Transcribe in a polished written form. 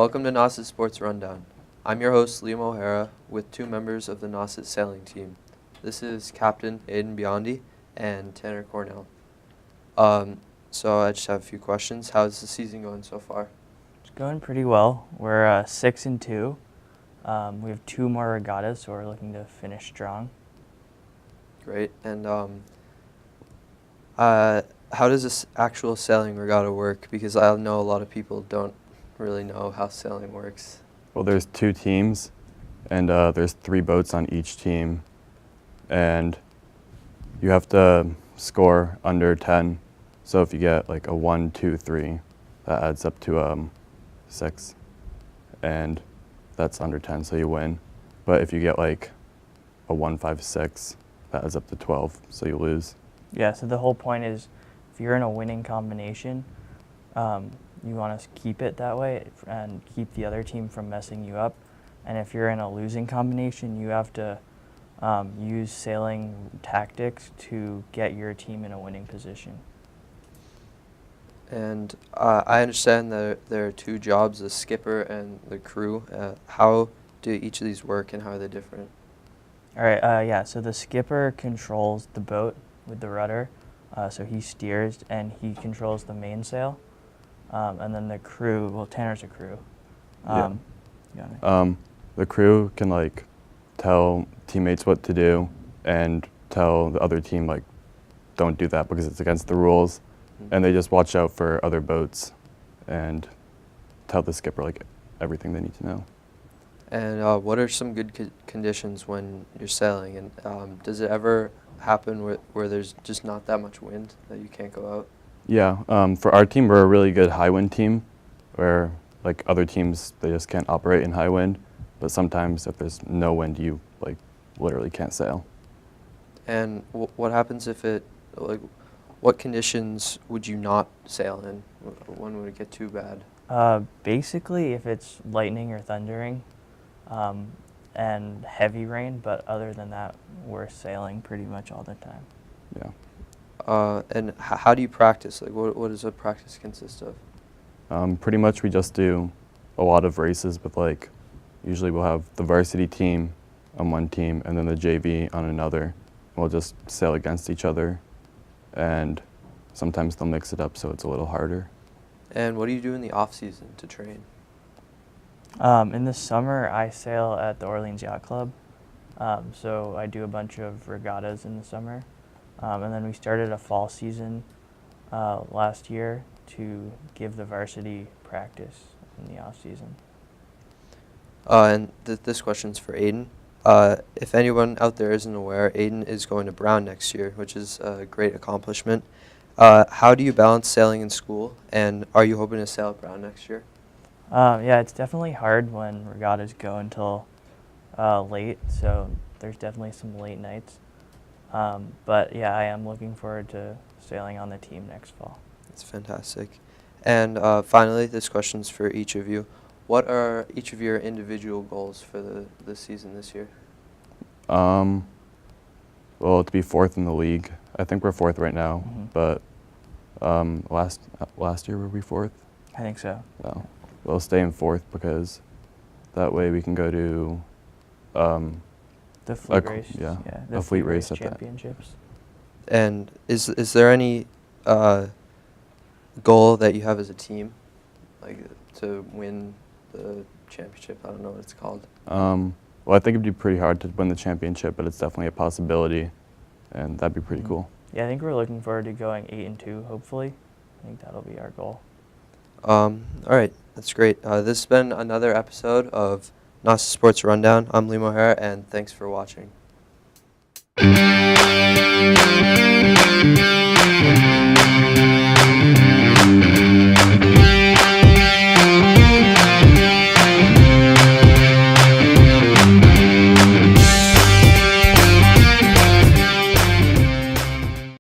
Welcome to Nauset Sports Rundown. I'm your host, Liam O'Hara, with two members of the Nauset Sailing team. This is Captain Aiden Biondi and Tanner Cornell. So I just have a few questions. How's the season going so far? It's going pretty well. We're 6-2. We have 2 more regattas, so we're looking to finish strong. Great. And how does this actual sailing regatta work? Because I know a lot of people don't really know how sailing works. Well, there's 2 teams, and there's 3 boats on each team, and you have to score under 10. So if you get like a 1, 2, 3, that adds up to 6, and that's under 10, so you win. But if you get like a 1, 5, 6, that adds up to 12, so you lose. Yeah, so the whole point is if you're in a winning combination, you want to keep it that way and keep the other team from messing you up. And if you're in a losing combination, you have to use sailing tactics to get your team in a winning position. And I understand that there are 2 jobs, the skipper and the crew. How do each of these work and how are they different? All right, yeah, so the skipper controls the boat with the rudder, so he steers and he controls the mainsail. And then the crew, well, Tanner's a crew. The crew can like tell teammates what to do and tell the other team like don't do that because it's against the rules. And they just watch out for other boats and tell the skipper like everything they need to know. And what are some good conditions when you're sailing? And does it ever happen where there's just not that much wind that you can't go out? Yeah, for our team, we're a really good high wind team where like other teams, they just can't operate in high wind. But sometimes if there's no wind, you like literally can't sail. And what happens if what conditions would you not sail in? When would it get too bad? Basically, if it's lightning or thundering and heavy rain, but other than that, we're sailing pretty much all the time. Yeah. And how do you practice? Like, what does a practice consist of? Pretty much we just do a lot of races with like, usually we'll have the varsity team on one team and then the JV on another. We'll just sail against each other, and sometimes they'll mix it up so it's a little harder. And what do you do in the off season to train? In the summer, I sail at the Orleans Yacht Club, so I do a bunch of regattas in the summer. And then we started a fall season last year to give the varsity practice in the off season. And this question's for Aiden. If anyone out there isn't aware, Aiden is going to Brown next year, which is a great accomplishment. How do you balance sailing in school, and are you hoping to sail at Brown next year? Yeah, it's definitely hard when regattas go until late, so there's definitely some late nights. But yeah, I am looking forward to sailing on the team next fall. That's fantastic. And finally, this question's for each of you. What are each of your individual goals for the season this year? Well, to be 4th in the league. I think we're 4th right now, but last year were we 4th? I think so. No. We'll stay in 4th because that way we can go to the fleet race. Yeah, the a fleet race at championships. And is there any goal that you have as a team, like to win the championship? I don't know what it's called. Well, I think it'd be pretty hard to win the championship, but it's definitely a possibility, and that'd be pretty cool. Yeah, I think we're looking forward to going 8-2, hopefully. I think that'll be our goal. All right, that's great. This has been another episode of Nauset Sports Rundown. I'm Liam O'Hara, and thanks for watching.